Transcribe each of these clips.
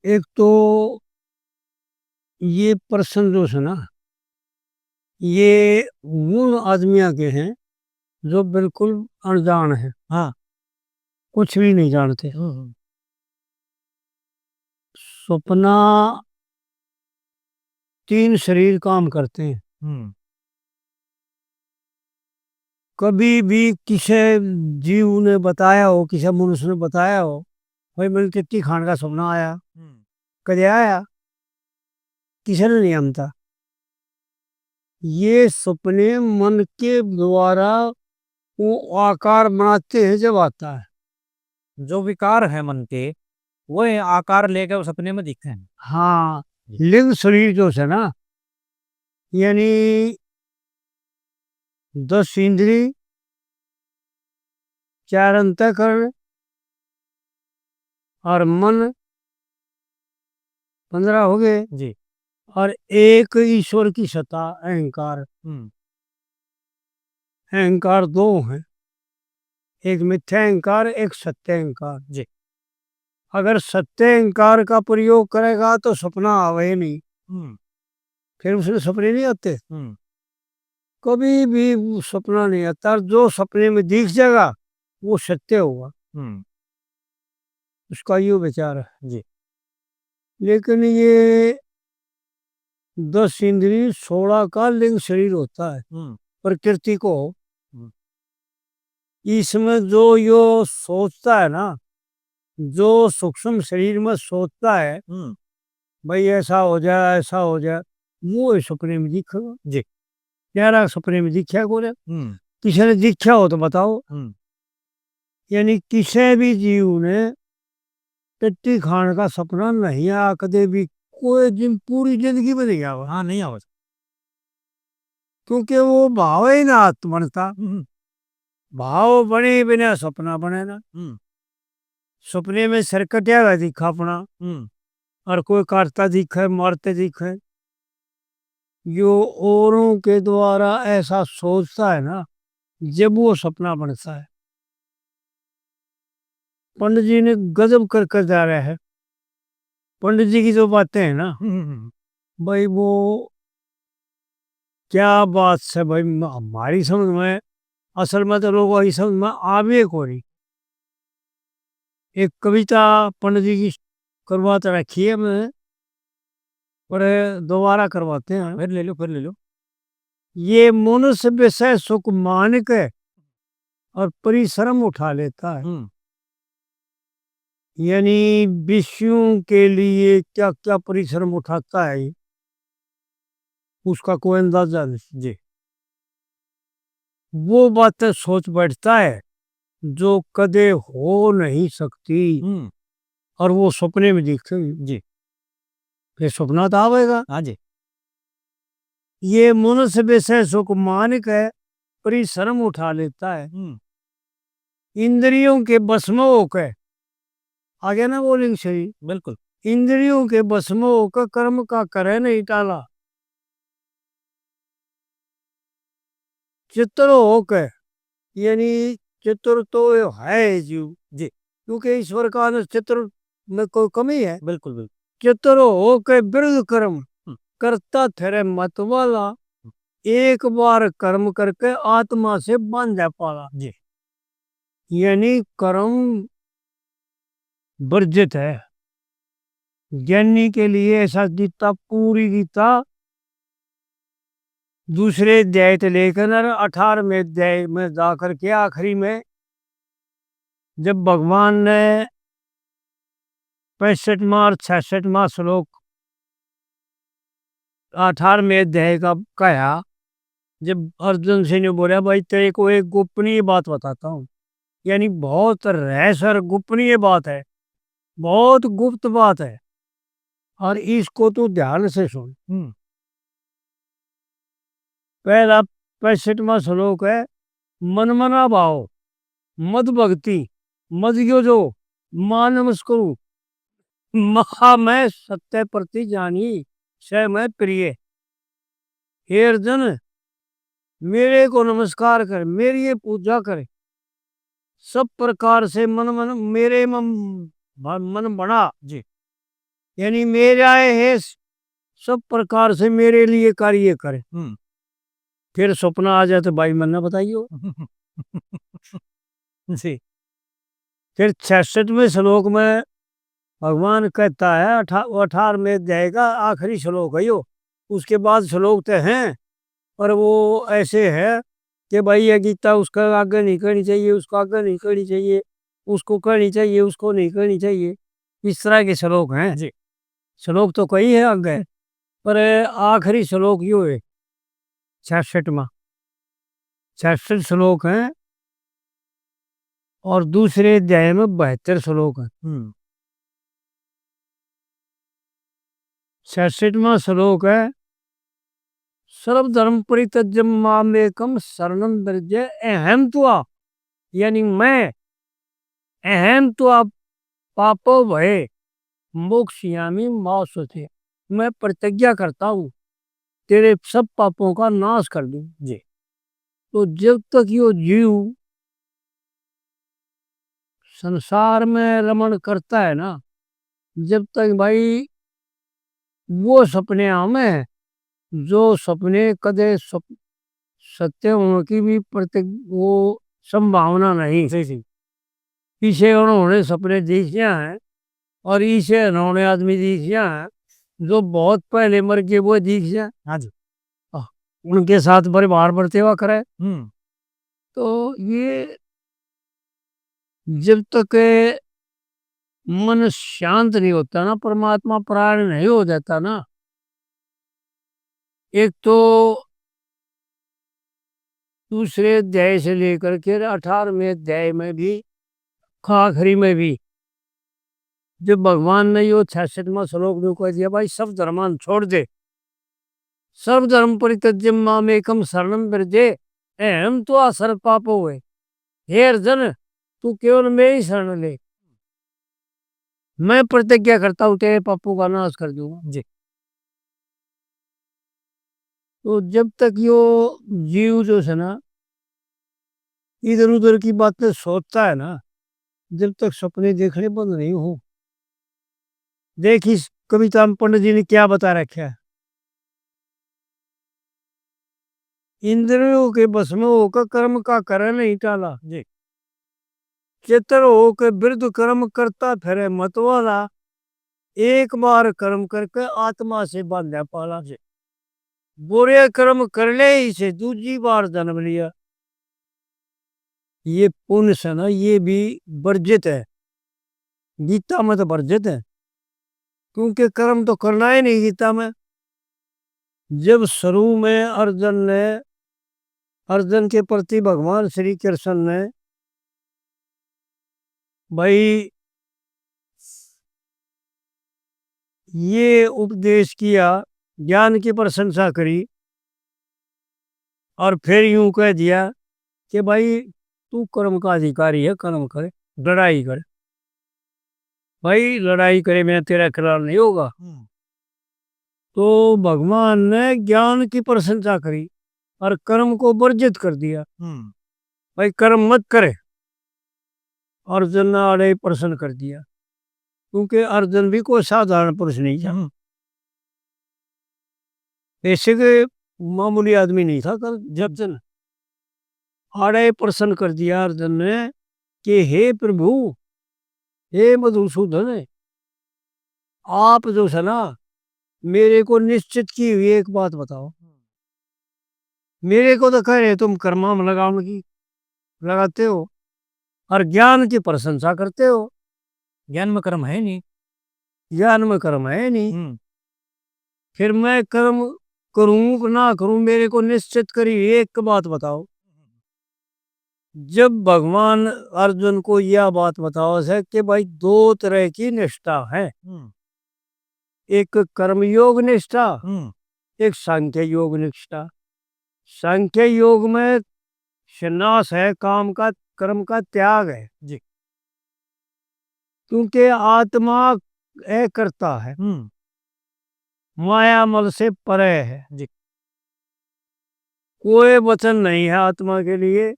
एक तो ये प्रश्न जो है ना, ये उन आदमियों के हैं जो बिल्कुल अनजान है, हाँ। कुछ भी नहीं जानते। सपना, तीन शरीर काम करते हैं। हम्म। कभी भी किसी जीव ने बताया हो, किसी मनुष्य ने बताया हो, भाई मेरे टिट्टी खाने का सपना आया, हम्म। कदे आया? किसी ने नहीं आमता। ये सपने मन के द्वारा वो आकार बनाते हैं जब आता है। जो विकार है मन के, वो ये आकार लेकर उस सपने में दिखते हैं। हाँ, जी। लिंग शरीर जो है ना, यानी 10 इंद्री, 4 अंतःकरण और मन, 15 हो गए। जी। और एक ईश्वर की सत्ता अहंकार। हम्म। अहंकार दो हैं, एक मिथ्या अहंकार, एक सत्य अहंकार। जी। अगर सत्य अहंकार का प्रयोग करेगा तो सपना आवे नहीं, हम्म। फिर उसमें सपने नहीं आते। हम्म। कभी भी वो सपना नहीं आता, और जो सपने में दिख जाएगा वो सत्य होगा। हम्म। उसका ये विचार है। जी। लेकिन ये 10 इंद्री 16 का लिंग शरीर होता है हम्म। प्रकृति को। हम्म। इसमें जो यो सोचता है ना, जो सूक्ष्म शरीर में सोचता है, हम्म। भाई ऐसा हो जाए ऐसा हो जाए, वो इस सपने में दिखेगा। जी। यार सपने में दिखा को रे? हम्म। किसी ने दिखा हो तो बताओ। हम्म। यानी किसी भी जीव ने टट्टी खाने का सपना नहीं आया कदे भी, कोई दिन पूरी जिंदगी में नहीं आवा, हाँ, नहीं आवाज। क्योंकि वो भाव ही ना बनता। हम्म। भाव बने बिना सपना बने ना। हम्म। सपने में सरकटिया दिखा अपना, हम्म। और कोई काटता दिखे मारते दिखे, जो औरों के द्वारा ऐसा सोचता है ना, जब वो सपना बनता है। पंडित जी ने गजब कर कर जा रहा है। पंडित जी की जो बातें हैं ना, हम्म। भाई वो क्या बात है भाई, हमारी समझ में, असल में तो लोगों की समझ में आवे को नहीं। एक कविता पंडित जी की करवाते रखी है मैं, पर दोबारा करवाते हैं। फिर ले लो, फिर ले लो। ये मनुष्य विषय सुख मान के और परिश्रम उठा लेता है। हम्म। यानी विषयों के लिए क्या क्या परिश्रम उठाता है, उसका कोई अंदाजा नहीं। जी। वो बातें सोच बैठता है जो कदे हो नहीं सकती, हम्म। और वो सपने में दिखेगी। जी। फिर सपना तो आवेगा। हाँ जी। ये मनुष्य विषय सुख मान के परिश्रम उठा लेता है, हम्म। इंद्रियों के बस में होकर। आ गया ना वो लिंग शरीर। बिल्कुल। इंद्रियों के बस में होकर कर्म का करे नहीं टाला, चित्र होकर। यानी चित्र तो है जीव, जी। क्योंकि ईश्वर का अंश चित्र में कोई कमी है। बिल्कुल बिल्कुल। चित्र होकर बिरध कर्म हम्म। करता ठहरे मत वाला, एक बार कर्म करके आत्मा से बांध जा पाला। जी। यानी कर्म वर्जित है। ज्ञानी के लिए ऐसा गीता, पूरी गीता दूसरे अध्याय से लेकर 18वें अध्याय में जाकर के आखिरी में, जब भगवान ने 65वां और 66वां श्लोक 18वें अध्याय का कहा, जब अर्जुन से ने बोला भाई तेरे को एक गोपनीय बात बताता हूँ, यानी बहुत रहस्य और गोपनीय बात है, बहुत गुप्त बात है, और इसको तू ध्यान से सुन। हम्म। पहला 65वां श्लोक है, मन मना भाव, मद भक्ति, मद यो जो, मान नमस्करू, महा मैं सत्य प्रति जानी, स मैं प्रिय। हे अर्जुन, मेरे को नमस्कार कर, मेरी ये पूजा करे, सब प्रकार से मन मन मेरे मन बना। जी। यानी मेरा है, सब प्रकार से मेरे लिए कार्य करे। फिर सपना आ जाए तो भाई मन ना बताइयो। जी। फिर 66वें श्लोक में भगवान कहता है, 18वें अध्याय का आखिरी श्लोक है यो। उसके बाद श्लोक तो हैं, पर वो ऐसे है कि भाई ये गीता उसका आगे नहीं करनी चाहिए, उसको आगे नहीं करनी चाहिए, उसको करनी चाहिए, उसको नहीं करनी चाहिए। इस तरह के श्लोक हैं। जी। श्लोक तो कई है आगे, पर आखिरी श्लोक यो है 66वां। 66 श्लोक हैं और दूसरे अध्याय में 72 श्लोक हैं। 66वां श्लोक है, सर्वधर्म परित्यज्य मामेकम शरणं व्रज अहम त्वा, यानी मैं अहम त्वा पापो भय मोक्षयामि मा शुचि, मैं प्रतिज्ञा करता हूँ तेरे सब पापों का नाश कर दूं। जी। तो जब तक यो जीव संसार में रमण करता है ना, जब तक भाई वो सपने हमें, जो सपने कदे सत्य होने की भी वो संभावना नहीं। जी। जी। पीछे उन्होंने सपने देखे हैं और इसे उन्होंने आदमी देखे हैं जो बहुत पहले मर गए, वो देखे हैं। हाँ जी। उनके साथ परिवार बढ़ते हुआ करे। हम्म। तो ये जब तक मन शांत नहीं होता ना, परमात्मा प्राण नहीं हो जाता ना, एक तो दूसरे अध्याय से लेकर के 18वें अध्याय में भी, आखिरी में भी, जब भगवान ने यो 66वां श्लोक में कह दिया भाई सब धर्मान छोड़ दे, सर्व धर्म परित्यज्य मामेकम शरणं व्रजे अहम तो असर पापो है, हे अर्जुन तू केवल मैं ही शरण ले, मैं प्रतिज्ञा करता हूँ तेरे पापों का नाश कर दूंगा। जी। तो जब तक यो जीव जो है ना इधर उधर की बातें सोचता है ना, जब तक सपने देखने बंद नहीं हो। देख इस कविता में पंडित जी ने क्या बता रखा है, इंद्रियों के बस में होकर कर्म का करे नहीं टाला। जी। चेतर होकर विरुद्ध कर्म करता फिरे मतवाला, एक बार कर्म करके आत्मा से बांधा पाला। जी। बुरे कर्म करने ही से दूसरी बार जन्म लिया। ये पुण्य से ना ये भी वर्जित है, गीता में तो वर्जित है, क्योंकि कर्म तो करना ही नहीं गीता में। जब शुरू में अर्जुन के प्रति भगवान श्री कृष्ण ने भाई ये उपदेश किया, ज्ञान की प्रशंसा करी और फिर यूं कह दिया कि भाई तू कर्म का अधिकारी है, कर्म करे, लड़ाई कर, भाई लड़ाई करे मैं तेरा खिलाफ नहीं होगा। तो भगवान ने ज्ञान की प्रशंसा करी और कर्म को वर्जित कर दिया, भाई कर्म मत करे। अर्जुन ने अड़े प्रश्न कर दिया, क्योंकि अर्जुन भी कोई साधारण पुरुष नहीं था, ऐसे के मामूली आदमी नहीं था। कल जब जन आड़े प्रश्न कर दिया अर्जुन ने कि हे प्रभु, हे मधुसूदन, आप जो है ना मेरे को निश्चित की हुई एक बात बताओ। मेरे को तो कह रहे तुम कर्मा में लगाते हो और ज्ञान की प्रशंसा करते हो। ज्ञान में कर्म है नहीं। ज्ञान में कर्म है नहीं, फिर मैं कर्म करूं कि ना करूं, मेरे को निश्चित करी एक बात बताओ। जब भगवान अर्जुन को यह बात बताओ है कि भाई दो तरह की निष्ठा है, एक कर्मयोग निष्ठा, एक सांख्य योग निष्ठा। सांख्य योग में संन्यास है, काम का कर्म का त्याग है। जी। क्योंकि आत्मा करता है, माया मल से परे है। जी। कोई वचन नहीं है आत्मा के लिए,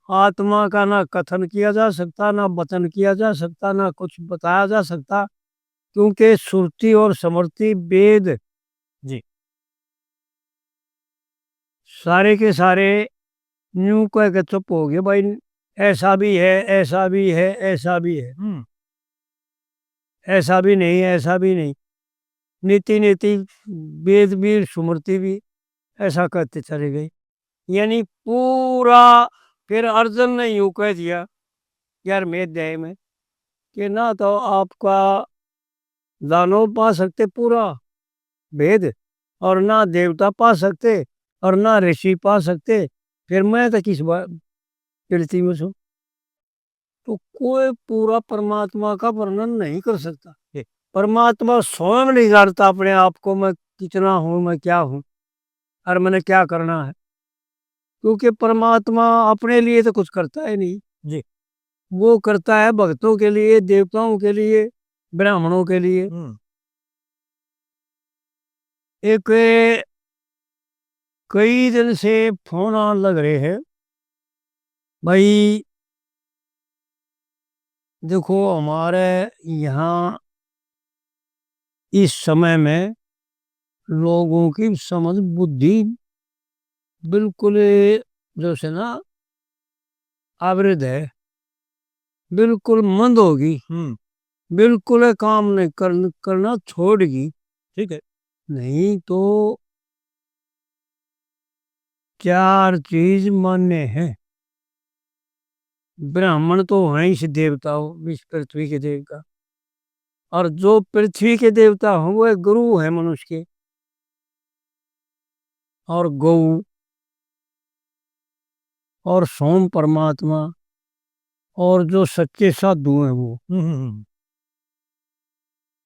आत्मा का ना कथन किया जा सकता, ना वचन किया जा सकता, ना कुछ बताया जा सकता। क्योंकि सुरती और समृति वेद जी। सारे के सारे यूं कह के चुप हो गए भाई, ऐसा भी है, ऐसा भी है, ऐसा भी है, ऐसा भी नहीं, ऐसा भी नहीं। नीति नीति वेद भी सुमृति भी ऐसा कहते चले गए। यानी पूरा फिर अर्जुन ने यूं कह दिया यार मैं अध्याय में कि ना तो आपका दानव पा सकते पूरा भेद, और ना देवता पा सकते, और ना ऋषि पा सकते, फिर मैं तो किस बात गिनती में छूं। तो कोई पूरा परमात्मा का वर्णन नहीं कर सकता। परमात्मा स्वयं नहीं जानता अपने आप को मैं कितना हूं, मैं क्या हूं, और मैंने क्या करना है। क्योंकि परमात्मा अपने लिए तो कुछ करता है नहीं जी। वो करता है भक्तों के लिए, देवताओं के लिए, ब्राह्मणों के लिए। एक कई दिन से फोन आने लग रहे हैं भाई, देखो हमारे यहाँ इस समय में लोगों की समझ बुद्धि बिल्कुल जो से ना आवृत है, बिल्कुल मंद होगी, बिल्कुल काम नहीं करना छोड़गी। ठीक है। नहीं तो चार चीज मान्य है। ब्राह्मण तो हैं इस देवता हो, इस पृथ्वी के देवता, और जो पृथ्वी के देवता हो वो एक गुरु है मनुष्य के, और गौ, और सोम परमात्मा, और जो सच्चे साधु हैं वो।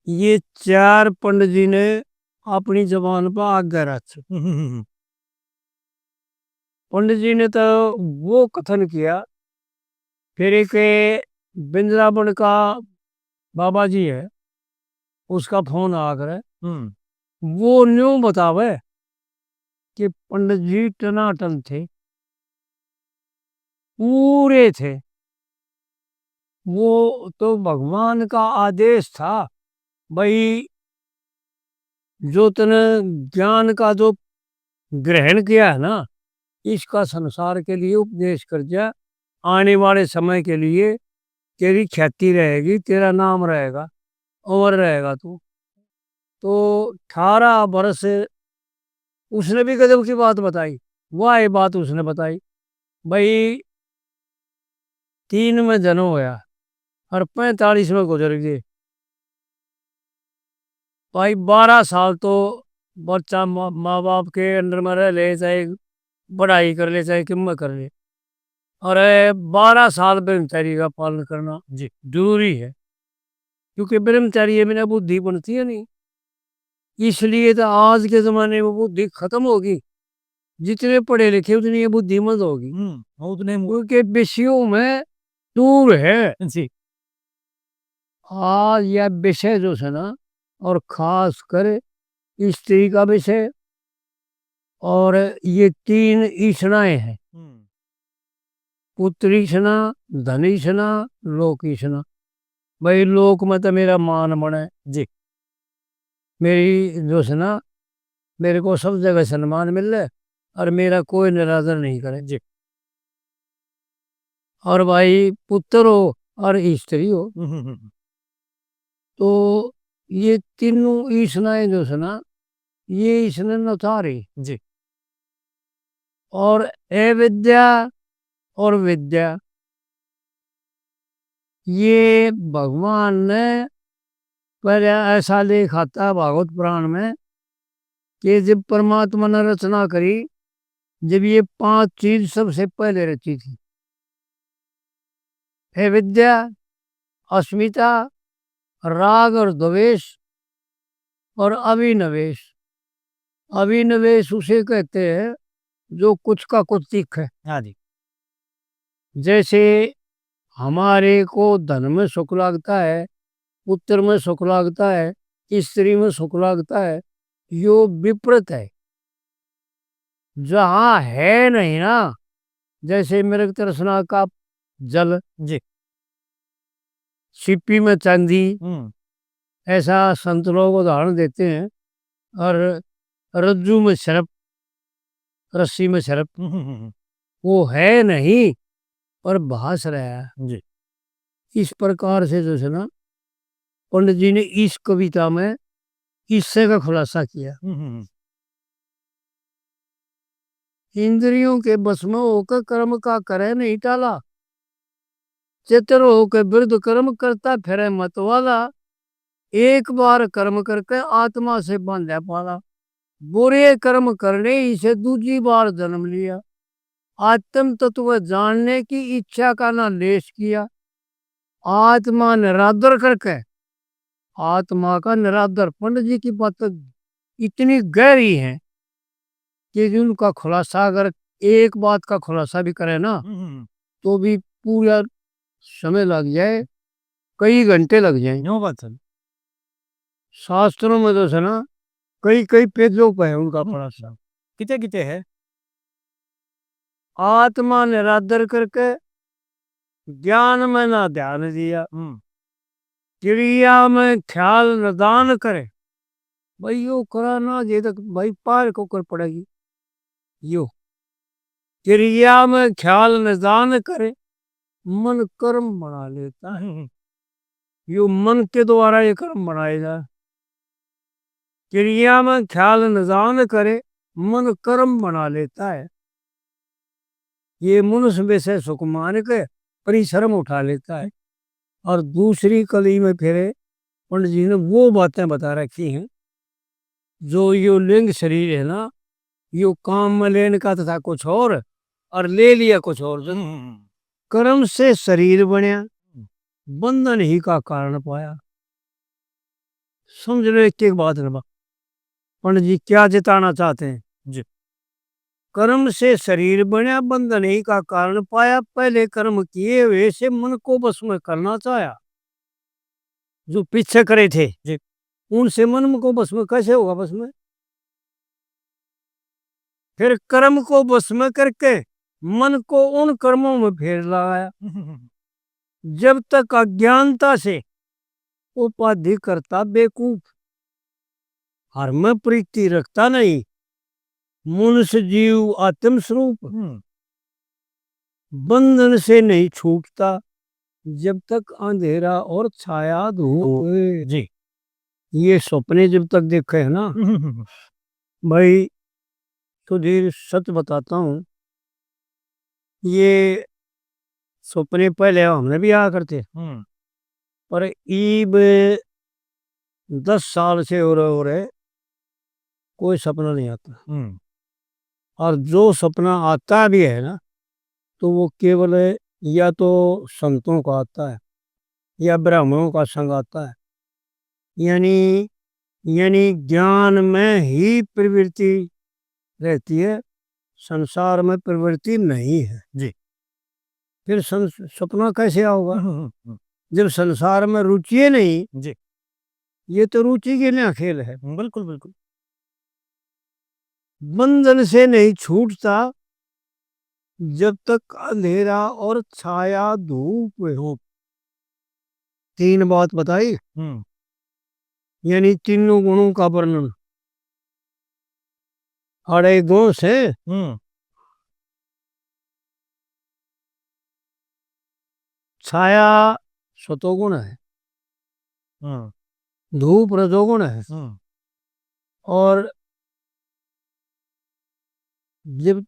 ये चार पंडित जी ने अपनी जबान पर आज्ञा रख। पंडित जी ने तो वो कथन किया। फिर एक वृंदावन का बाबा जी है, उसका फोन आ कर वो न्यू बतावे कि पंडित जी टनाटन थे, पूरे थे। वो तो भगवान का आदेश था भाई, जो तने ज्ञान का जो ग्रहण किया है ना, इसका संसार के लिए उपदेश कर दिया। आने वाले समय के लिए तेरी ख्याति रहेगी, तेरा नाम रहेगा, अमर रहेगा तू। तो 18 वर्ष उसने भी गजब की बात बताई। वह ये बात उसने बताई भाई, 3 में जन्म होया और 45 में गुजर गए भाई। 12 साल तो बच्चा माँ बाप के अंडर में रह ले, चाहे पढ़ाई कर ले चाहे किम्मत कर ले, और 12 साल ब्रह्मचारी का पालन करना जी जरूरी है। क्योंकि ब्रह्मचारी बिना बुद्धि बनती है नहीं। इसलिए तो आज के जमाने में बुद्धि खत्म होगी, जितने पढ़े लिखे उतनी ये बुद्धिमंद होगी, उतने क्योंकि विषयों में दूर है जी। आज यह विषय जो है ना, और खास कर स्त्री का विषय, और ये 3 ईषणाएं हैं, पुत्रीषणा, धनीषणा, लोकीषणा। भाई लोक में तो मेरा मान बने जी। मेरी जो है ना, मेरे को सब जगह सम्मान मिल रहा है, और मेरा कोई निरादर नहीं करे जी। और भाई पुत्र हो और स्त्री हो, तो ये तीनों ईषणाएं जो है ना, ये ईषण नौतारी जी। और अविद्या और विद्या, ये भगवान ने पहले ऐसा लिखा था भागवत पुराण में कि जब परमात्मा ने रचना करी, जब ये 5 चीज सबसे पहले रची थी, अविद्या, अस्मिता, राग और द्वेष, और अभिनिवेश। अभिनिवेश उसे कहते हैं जो कुछ का कुछ दिख है। हाँ जी। जैसे हमारे को धन में सुख लगता है, पुत्र में सुख लगता है, स्त्री में सुख लगता है, यो विपरीत है। जहां है नहीं ना, जैसे मेरे तृष्णा का जल, जी। सिप्पी में चांदी, ऐसा संत लोग उदाहरण देते हैं। और रज्जू में सर्प, रस्सी में सर्प, वो है नहीं पर भास रहा है। जी। इस प्रकार से जो है ना, पंडित जी ने इस कविता में इससे का खुलासा किया। इंद्रियों के बस में होकर कर्म का करे नहीं टाला, चेतन होकर विरुद्ध कर्म करता फिरे मत वाला, एक बार कर्म करके आत्मा से बांधा पाला, बुरे कर्म करने ही से दूसरी बार जन्म लिया, आत्म तत्व जानने की इच्छा का ना लेश किया, आत्मा निरादर करके, आत्मा का निरादर। पंडित जी की बात तो इतनी गहरी है कि उनका खुलासा अगर एक बात का खुलासा भी करे ना तो भी पूरा समय लग जाए, कई घंटे लग जाए। नो बात सर। शास्त्रों में तो है ना, कई कई पेजों पे है उनका खुलासा। किते किते है। आत्मा निरादर करके, ज्ञान में ना ध्यान दिया, क्रिया में ख्याल निदान करे। भाई यो करा ना ये तक भाई पार को कर पड़ेगी। यो क्रिया में ख्याल निदान करे, मन कर्म बना लेता है। यो मन के द्वारा ये कर्म बनाएगा। क्रिया में ख्याल निदान करे, मन कर्म बना लेता है। ये मनुष्य में से सुख मान के परिश्रम उठा लेता है। और दूसरी कली में फिर पंडित जी ने वो बातें बता रखी हैं, जो यो लिंग शरीर है ना, यो काम में लेने का था कुछ और ले लिया कुछ और। जो कर्म से शरीर बनया, बंधन ही का कारण पाया। समझ लो एक एक बात ना, पंडित जी क्या जिताना चाहते हैं। जी। कर्म से शरीर बनया, बंधन ही का कारण पाया, पहले कर्म किए हुए से मन को बस में करना चाहा, जो पीछे करे थे जी। उनसे मन को बस में कैसे होगा बस में। फिर कर्म को बस में करके मन को उन कर्मों में फेर लगाया, जब तक अज्ञानता से उपाधि करता बेकूफ, हर में प्रीति रखता नहीं, मनुष्य जीव आत्म स्वरूप बंधन से नहीं छूटता, जब तक अंधेरा और छाया धूप। जी। ये सपने जब तक देखे है ना भाई, सुधीर सच बताता हूँ, ये सपने पहले हमने भी आया करते, पर ईब 10 साल से हो रहे कोई सपना नहीं आता। और जो सपना आता भी है ना, तो वो केवल या तो संतों का आता है या ब्राह्मणों का संग आता है। यानी यानी ज्ञान में ही प्रवृत्ति रहती है, संसार में प्रवृत्ति नहीं है। जी। फिर सपना कैसे आओगा जब संसार में रुचि नहीं। जी। ये तो रुचि के लिए खेल है। बिल्कुल बिल्कुल। बंधन से नहीं छूटता, जब तक अंधेरा और छाया धूप हो। 3 बात बताई, यानी तीनों गुणों का वर्णन। अड़े गुण से छाया सतोगुण है, धूप रजोगुण है, और जब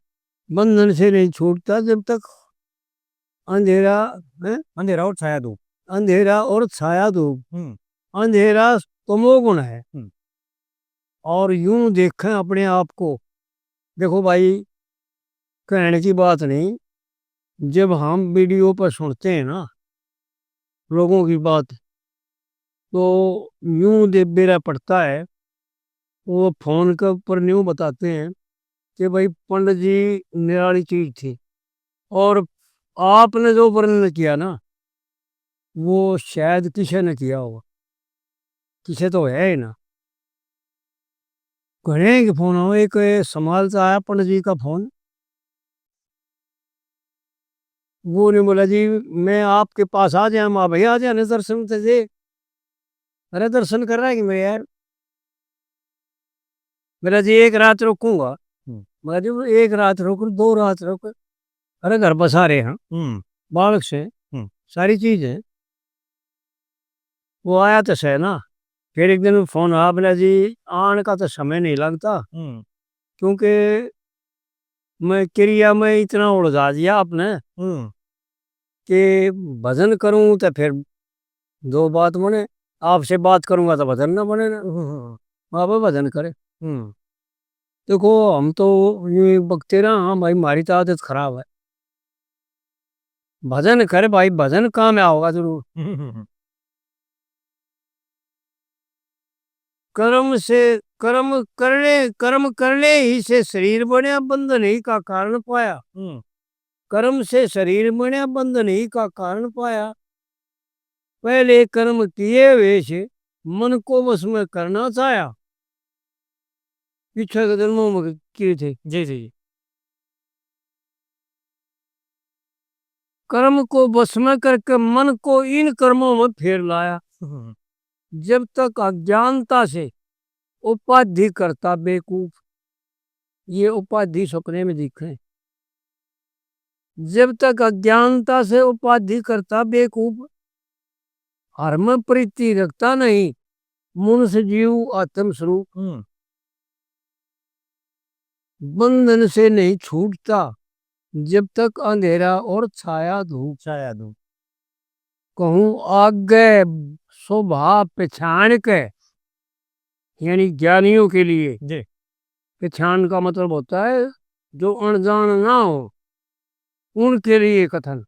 बंधन से नहीं छूटता जब तक अंधेरा है, अंधेरा और छाया धूप। अंधेरा और छाया धूप। अंधेरा तमोगुण है। और यूं देखें अपने आप को, देखो भाई कहने की बात नहीं, जब हम वीडियो पर सुनते हैं ना लोगों की बात, तो यूं दे बेरा पड़ता है। वो फोन के ऊपर न्यू बताते हैं कि भाई पंडित जी निराली चीज थी, और आपने जो वर्णन किया ना वो शायद किसी ने किया होगा, किसी तो है ही ना। घने के फोन हो, एक समाल से आया पंडित जी का फोन, वो ने बोला जी मैं आपके पास आ जाए, माँ भैया आ जाए दर्शन से। अरे दर्शन कर रहा है कि मैं यार, मेरा जी एक रात रुकूंगा, हम्म मैं जी एक रात रुक, 2 रात रुक, अरे घर बसा रहे हैं, हम्म बालक से हम्म सारी चीज है। वो आया तो सही ना, फिर एक दिन फोन आया, बोला जी आने का तो समय नहीं लगता, हम्म क्योंकि मैं क्रिया में इतना उलझा दिया आपने हम्म कि भजन करूं तो फिर दो बात बने, आपसे बात करूंगा तो भजन ना बने ना, आप भजन करे। हम्म देखो हम तो ये बकते रहा, हाँ भाई हमारी तो आदत खराब है, भजन करे भाई, भजन काम में आओगा जरूर। हम्म कर्म से, कर्म करने ही से शरीर बने, बंधन ही का कारण पाया। हम्म कर्म से शरीर बने, बंधन ही का कारण पाया। पहले कर्म किए हुए से मन को वश में करना चाहा, पिछले के जन्मों में किए थे। जी जी कर्म को वश में करके मन को इन कर्मों में फेर लाया। हम्म जब तक अज्ञानता से उपाधि करता बेवकूफ, ये उपाधि सपने में दिखे, जब तक अज्ञानता से उपाधि करता बेवकूफ, हरम प्रीति रखता नहीं, मनुष्य जीव आत्म स्वरूप, हम्म बंधन से नहीं छूटता, जब तक अंधेरा और छाया धूप। शायद हूँ। कहूँ आगे शोभा पहचान के, यानी ज्ञानियों के लिए जी पहचान का मतलब होता है जो अनजान ना हो, उनके लिए कथन।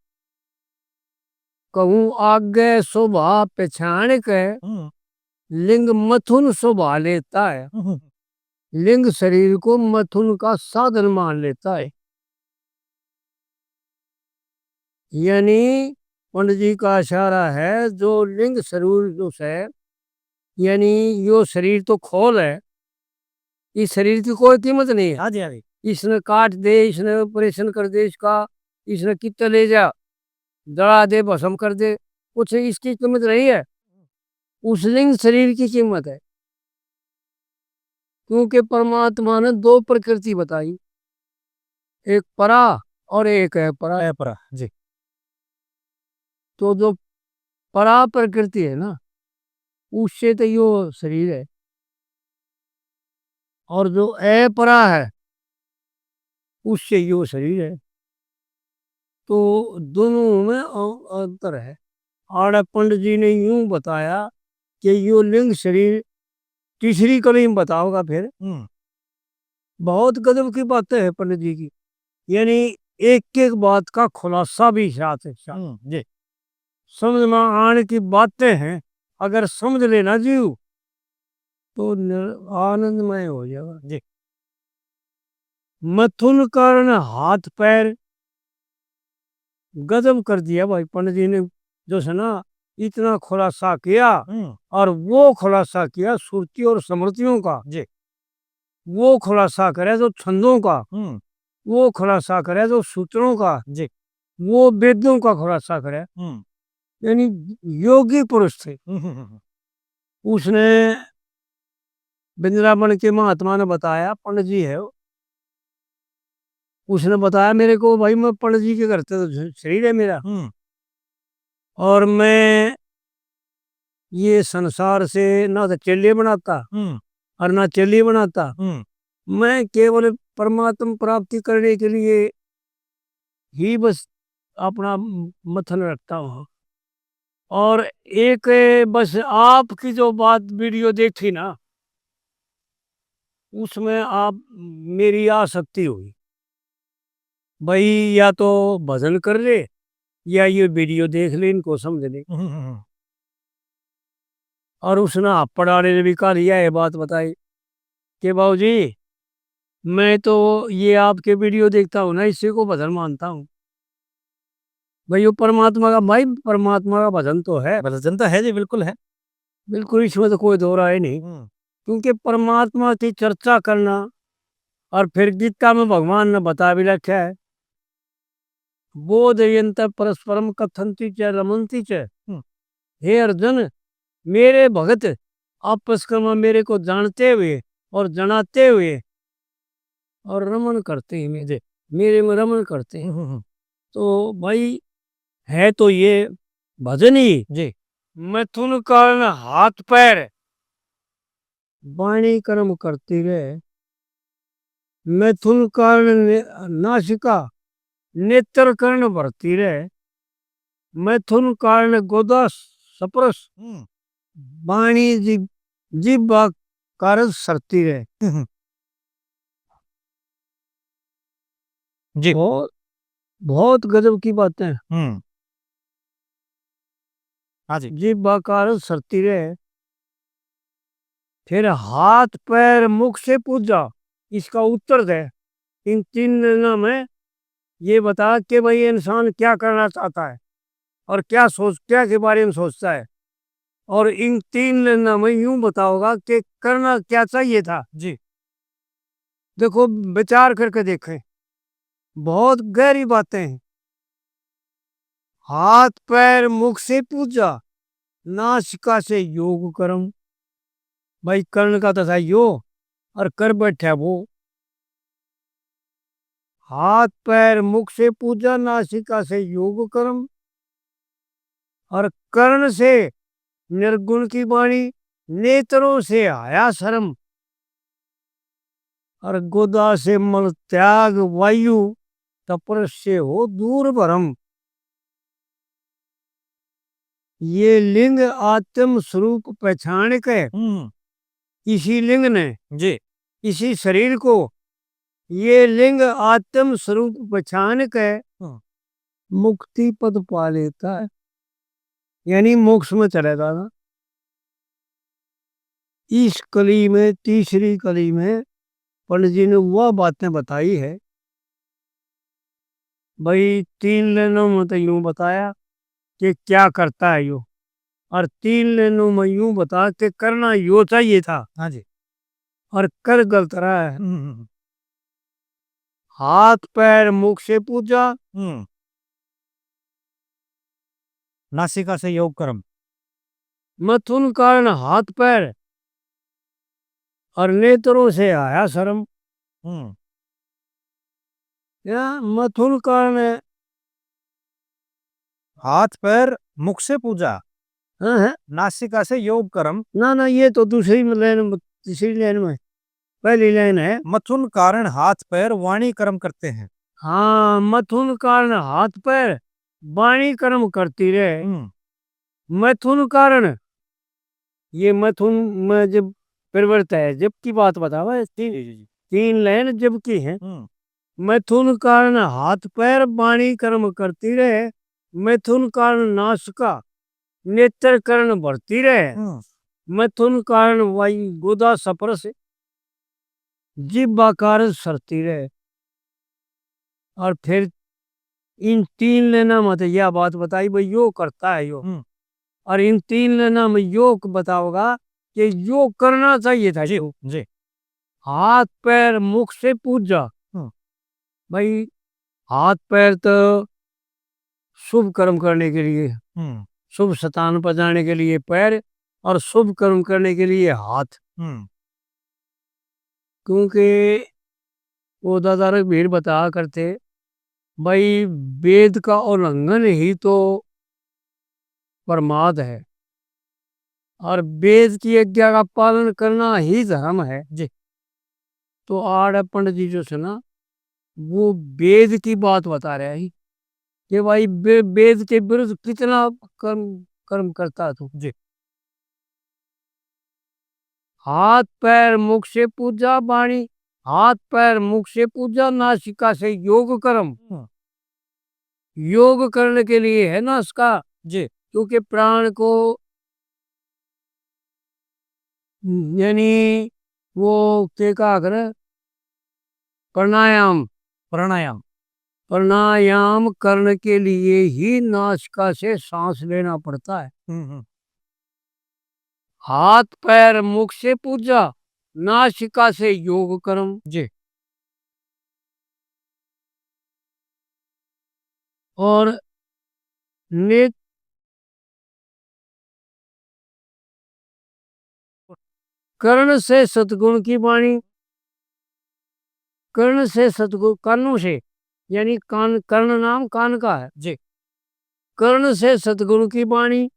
कहूँ आगे शोभा पहचान के, हम्म लिंग मथुन शोभा लेता है, हम्म लिंग शरीर को मथुन का साधन मान लेता है। यानी पंडित जी का इशारा है, जो लिंग शरीर जो है, यानी यो शरीर तो खोल है, इस शरीर की कोई कीमत नहीं है। हाँ जी हाँ जी इसने काट दे, इसने ऑपरेशन कर दे इसका, इसने कितना ले जा, जला दे, भस्म कर दे, कुछ इसकी कीमत नहीं है, उस लिंग शरीर की कीमत है। क्योंकि परमात्मा ने दो प्रकृति बताई, एक परा और एक है परा। परा जी तो जो परा प्रकृति है ना, उससे तो यो शरीर है, और जो अपरा है उससे यो शरीर है। तो दोनों में अंतर है। और पंडित जी ने यूं बताया कि यो लिंग शरीर तीसरी कड़ी में बताओगा फिर, हम्म बहुत गजब की बातें हैं पंडित जी की, यानी एक एक बात का खुलासा भी साथ है साथ। जी समझ में आने की बातें हैं, अगर समझ लेना जीव तो आनंदमय हो जाएगा। जी मथुन कारण हाथ पैर, गजब कर दिया भाई पंडित जी ने, जो है ना इतना खुलासा किया। हम्म और वो खुलासा किया सुरती और स्मृतियों का, जी वो खुलासा करे जो छंदों का, हम्म वो खुलासा करे जो सूत्रों का, जी वो वेदों का खुलासा करे। हम्म यानी योगी पुरुष थे। हम्म उसने वृंदावन के महात्मा ने बताया, पंडित जी है वो, उसने बताया मेरे को, भाई मैं पंडित जी के घर से तो शरीर है मेरा, हम्म और मैं ये संसार से ना तो चेले बनाता हम्म और ना चेली बनाता, हम्म मैं केवल परमात्म प्राप्ति करने के लिए ही बस अपना मथन रखता हूँ। और एक बस आपकी जो बात वीडियो देखी ना, उसमें आप मेरी आसक्ति हुई, भाई या तो भजन कर ले या ये वीडियो देख ले, इनको समझ ले। और उसने पढ़ाने ने भी कहा लिया ये बात बताई कि बाबूजी मैं तो ये आपके वीडियो देखता हूँ ना, इसी को भजन मानता हूँ। भाई वो परमात्मा का, भाई परमात्मा का भजन तो है, भजन तो है जी बिल्कुल है बिल्कुल, इसमें तो कोई दो राय नहीं। हम्म क्योंकि परमात्मा की चर्चा करना, और फिर गीता में भगवान ने बता भी रखा है, बोधयंत परस्परम कथंती च रमंती च। हम्म हे अर्जुन, मेरे भगत आपस में मेरे को जानते हुए और जनाते हुए और रमन करते हैं, मेरे में रमन करते हैं। तो भाई है तो ये भजन ही। जी। मैथुन कारण हाथ पैर वाणी कर्म करती रहे, मैथुन कारण नासिका नेत्र कर्ण भरती रहे, मैथुन कारण गोदा सप्रस वाणी जिब्वा कारज सरती रहे। जी। बहुत बहुत गजब की बातें हैं। हाँ जी। जिब्वा कारज सरती रहे, फिर हाथ पैर मुख से पूजा, इसका उत्तर दे। इन तीन दिनों में ये बता कि भाई इंसान क्या करना चाहता है और क्या के बारे में सोचता है, और इन तीन दिनों में यूं बताओगा कि करना क्या चाहिए था। जी। देखो, विचार करके देखें, बहुत गहरी बातें हैं। हाथ पैर मुख से पूजा, नासिका से योग कर्म। भाई कर्ण का तो था यो और कर बैठा वो। हाथ पैर मुख से पूजा, नासिका से योग कर्म, और कर्ण से निर्गुण की वाणी, नेत्रों से आया शर्म, और गोदा से मल त्याग वायु, तपस से हो दूर भरम। ये लिंग आत्म स्वरूप पहचान के इसी लिंग ने, जी। इसी शरीर को, ये लिंग आत्म स्वरूप पहचान के मुक्ति पद पा लेता है, यानी मोक्ष में चले जाना। इस कली में, तीसरी कली में पंडित जी ने वह बातें बताई है। भाई तीन लेनों में तो यूं बताया कि क्या करता है यो, और तीन लेनों में यूं बता कि करना यो चाहिए था हाँ जी। और कर गलत रहा है। हाथ पैर मुख से पूजा, नासिका से योग कर्म। मथुन कारण हाथ पैर और नेत्रों से आया शर्म। या मथुन कारण हाथ पैर मुख से पूजा, है। नासिका से योग कर्म। ना ये तो दूसरी लाइन, तीसरी लाइन में, पहली लाइन है। मथुन कारण हाथ पैर वाणी कर्म करते हैं। हाँ, मथुन कारण हाथ पैर वाणी कर्म करती रहे। मैथुन कारण, ये मैथुन में जब प्रवृत्त है, जब की बात बतावा, तीन लाइन जब की है। मैथुन कारण हाथ पैर वाणी कर्म करती रहे, मैथुन कारण नासिका नेत्र कर्ण भरती रहे, मैथुन कारण वायु गोदा सपर से जिब्वा कारज सरती रहे। और फिर इन तीन लेना मत यह बात बताई भाई यो करता है यो, और इन तीन लेना में योग बताओगा कि योग करना चाहिए था जी। जो। जी। हाथ पैर मुख से पूजा, भाई हाथ पैर तो शुभ कर्म करने के लिए, शुभ स्थान पर जाने के लिए पैर, और शुभ कर्म करने के लिए हाथ। क्योंकि वो दादा रघुवीर बताया करते, भाई वेद का उल्लंघन ही तो प्रमाद है, और वेद की आज्ञा का पालन करना ही धर्म है। जी। तो आड़ पंडित जी जो सुना, वो वेद की बात बता रहे हैं कि भाई वेद के विरुद्ध कितना कर्म कर्म करता तू। जी। हाथ पैर मुख से पूजा वाणी, हाथ पैर मुख से पूजा, नासिका से योग कर्म। योग करने के लिए है ना उसका, जी। क्योंकि प्राण को, यानी वो के का करे, प्राणायाम, प्राणायाम। प्राणायाम करने के लिए ही नासिका से सांस लेना पड़ता है। हाथ पैर मुख से पूजा, नासिका से योग कर्म। जी। और ने कर्ण से सतगुण की वाणी, कर्ण से सतगुण, कानों से, यानी कान, कर्ण नाम कान का है जी। कर्ण से सतगुण की वाणी,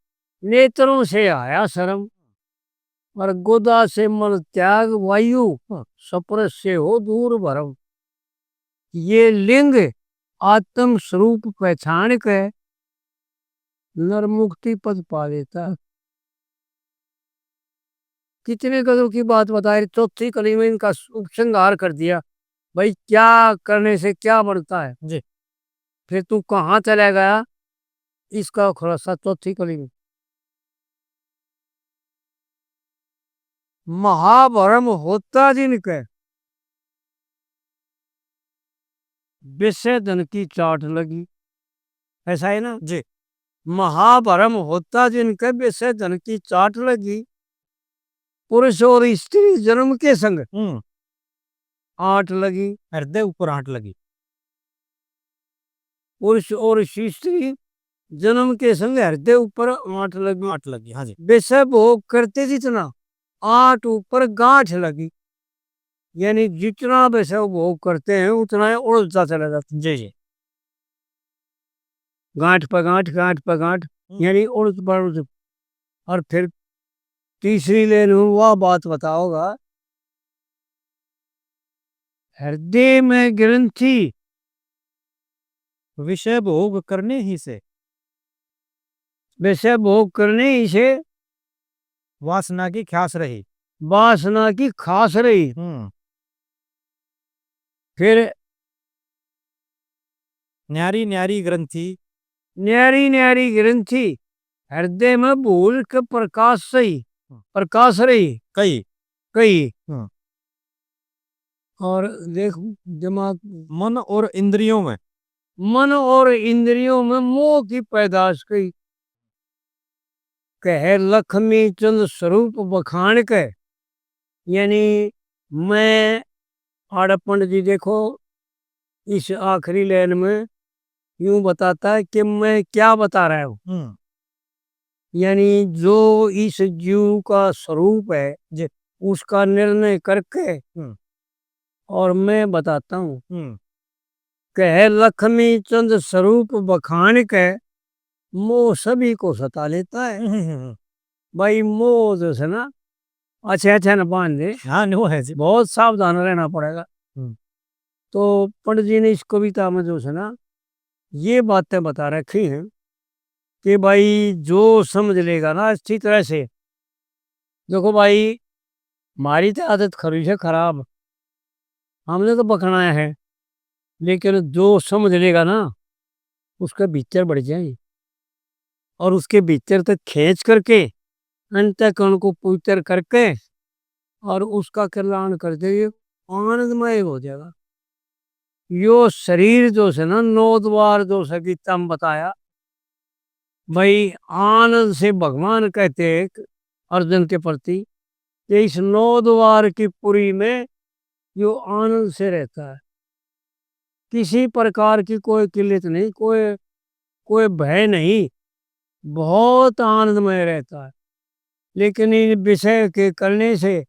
नेत्रों से आया शर्म, और गोदा से मल त्याग वायु, सपर से हो दूर भरम। ये लिंग आत्म स्वरूप पहचान के नर मुक्ति पद पा लेता है। कितने गजों की बात बताई, चौथी कली में इनका उपसंहार कर दिया। भाई क्या करने से क्या बनता है, जी। फिर तू कहाँ चला गया, इसका खुलासा चौथी कली में। महाभरम होता जिनके, विषय धन की चाट लगी, ऐसा है ना। जी। महाभरम होता जिनके, विषय धन की चाट लगी, पुरुष और स्त्री जन्म के संग आठ लगी। हृदय ऊपर आंट लगी। पुरुष और स्त्री जन्म के संग हृदय ऊपर आठ लगी। आंट लगी, हाँ जी। विषय भोग करते जितना, आठ ऊपर गांठ लगी, यानी जितना विषय भोग करते हैं उतना ही उड़ता चला जाता। जी जी। गांठ पर गांठ, गांठ पर गांठ, यानी उड़द पर उड़द। और फिर तीसरी लाइन में वह बात बताओगा, हृदय में ग्रंथि, विषय भोग करने ही से विषय भोग करने ही से वासना की ख्यास रही। वासना की खास रही। फिर न्यारी न्यारी ग्रंथि, न्यारी न्यारी ग्रंथि, हृदय में भूल के प्रकाश सही, प्रकाश रही कई। कई। और देख दिमाग, मन और इंद्रियों में, मन और इंद्रियों में मोह की पैदाश कई। कह लक्ष्मी चंद स्वरूप बखान के, यानी मैं, आड़ पंडित जी देखो इस आखिरी लाइन में यूं बताता है कि मैं क्या बता रहा हूं, यानी जो इस जीव का स्वरूप है उसका निर्णय करके और मैं बताता हूं। कह लक्ष्मी चंद स्वरूप बखान के, मोह सभी को सता लेता है। भाई मोह जो है ना, अच्छा अच्छा न बांध दे, हाँ वो है जी। बहुत सावधान रहना पड़ेगा। तो पंडित जी ने इस कविता में जो है ना ये बातें बता रखी हैं कि भाई जो समझ लेगा ना अच्छी तरह से, देखो भाई हमारी तो आदत खरी है खराब, हमने तो बखनाया है, लेकिन जो समझ लेगा ना उसका भीतर बढ़ जाए, और उसके भीतर तक खींच करके अंतःकरण को पवित्र करके और उसका कल्याण कर देगा, आनंदमय हो जाएगा। यो शरीर जो है ना, नौ द्वार जो है गीता में बताया, भाई आनंद से भगवान कहते हैं अर्जुन के प्रति कि इस नौ द्वार की पुरी में यो आनंद से रहता है, किसी प्रकार की कोई किल्लत नहीं, कोई कोई भय नहीं, बहुत आनंदमय रहता है। लेकिन इन विषय के करने से,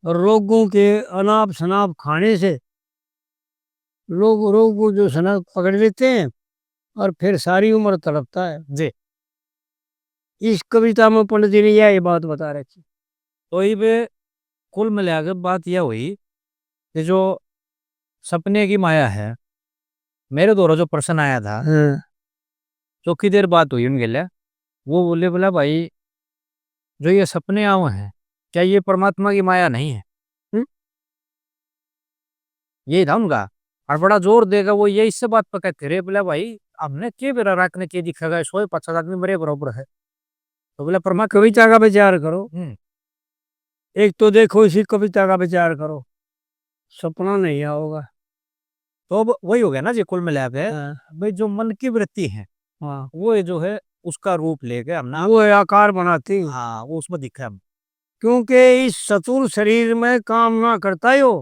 रोगों के अनाप शनाप खाने से लोग रोग को जो शनाप पकड़ लेते हैं और फिर सारी उम्र तड़पता है। जी। इस कविता में पंडित जी ने यह बात बता रखी। तो ये कुल मिलाकर बात यह हुई कि जो सपने की माया है, मेरे द्वारा जो प्रश्न आया था, हाँ। चौकी देर बात हुई उनके लिए, वो बोले बोला भाई जो ये सपने आए हैं क्या ये परमात्मा की माया नहीं है? यही था उनका। और बड़ा जोर देगा वो ये इससे बात पर कहते रहे, बोला भाई हमने के बेरा रखने के दिखेगा, 150 आदमी मेरे बराबर है। तो बोला परमात्मा कविता का विचार करो, हम्म। एक तो देखो इसी कविता का विचार करो, सपना नहीं आओगा। तो अब वही हो गया ना जी, कुल मिला के हाँ। भाई जो मन की वृत्ति है हाँ, वो जो है उसका रूप लेके हमने, वो आकार बनाती हैं। हाँ वो उसमें दिखा है हम। क्योंकि इस सतुर शरीर में काम ना करता यो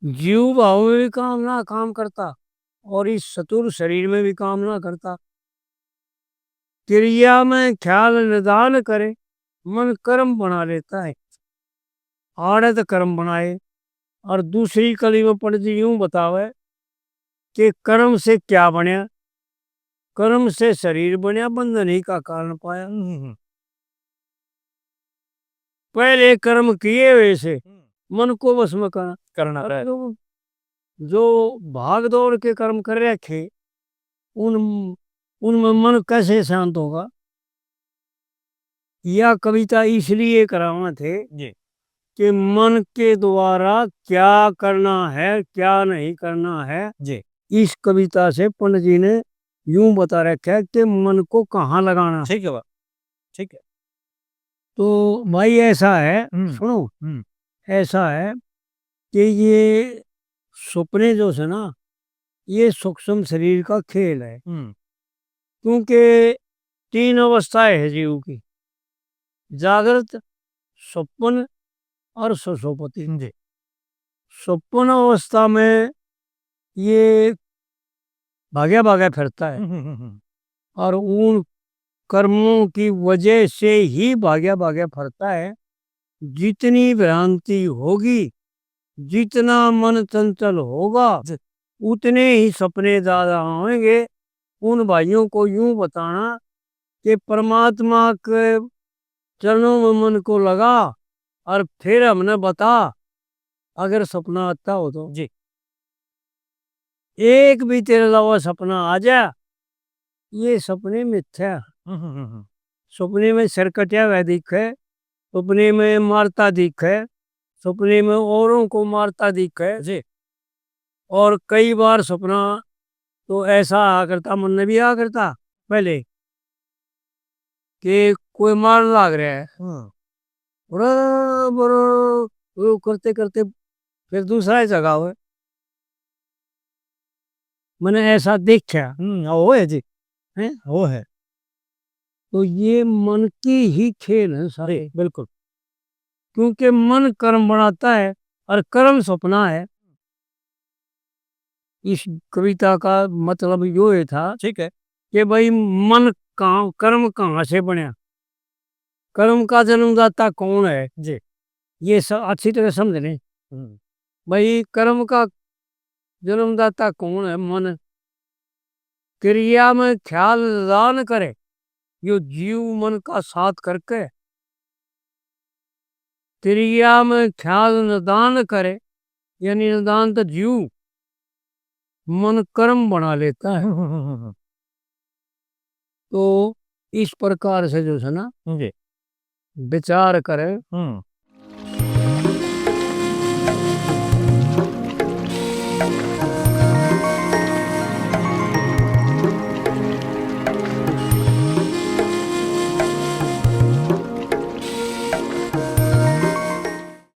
जीव भाव में भी काम करता, और इस सतुर शरीर में भी काम ना करता। क्रिया में ख्याल निदान करे, मन कर्म बना लेता है। आड़े तो कर्म बनाए। और दूसरी कली में पंडित जी यूं बतावे कि कर्म से क्या बनया, कर्म से शरीर बनया, बंधन ही का कारण पाया। पहले कर्म किए वैसे मन को बस में करना रहे। जो भाग दौड़ के कर्म कर रखे उन उनमें मन कैसे शांत होगा। यह कविता इसलिए कराना थे जी कि मन के द्वारा क्या करना है क्या नहीं करना है, जी इस कविता से पंडित जी ने यूं बता रखा है कि मन को कहाँ लगाना है। ठीक है बा ठीक है। तो भाई ऐसा है, सुनो, ऐसा है कि ये सपने जो है ना, ये सूक्ष्म शरीर का खेल है। क्योंकि तीन अवस्थाएं है जीव की, जागृत, स्वप्न और सुषुप्ति। जी स्वप्न अवस्था में ये भाग्या भाग्या फिरता है और उन कर्मों की वजह से ही भाग्या भाग्या फिरता है। जितनी भ्रांति होगी, जितना मन चंचल होगा, उतने ही सपने ज्यादा होंगे। उन भाइयों को यूं बताना कि परमात्मा के चरणों में मन को लगा और फिर हमने बता अगर सपना आता हो तो जी एक भी तेरे अलावा सपना आ जाए, ये सपने मिथ्या। सपने में सरकटिया वह दिखे, सपने में मारता दिखे, सपने में औरों को मारता दिखे। जी और कई बार सपना तो ऐसा आ करता, मन में भी आ करता पहले कि कोई मार लाग रहा है, बड़ा वो करते करते फिर दूसरा ही जगह हुआ। मैंने ऐसा देखा वो है जी है। वो है तो ये मन की ही खेल है सारे, बिल्कुल। क्योंकि मन कर्म बनाता है और कर्म सपना है। इस कविता का मतलब यो ये था ठीक है कि भाई मन कहाँ, कर्म कहाँ से बनया, कर्म का जन्मदाता कौन है, जी ये सब अच्छी तरह समझ लें। भाई कर्म का जन्मदाता कौन है, मन। क्रिया में ख्याल दान करे, यो जीव मन का साथ करके क्रिया में ख्याल निदान करे, यानी निदान तो जीव मन कर्म बना लेता है। तो इस प्रकार से जो है ना जी विचार करे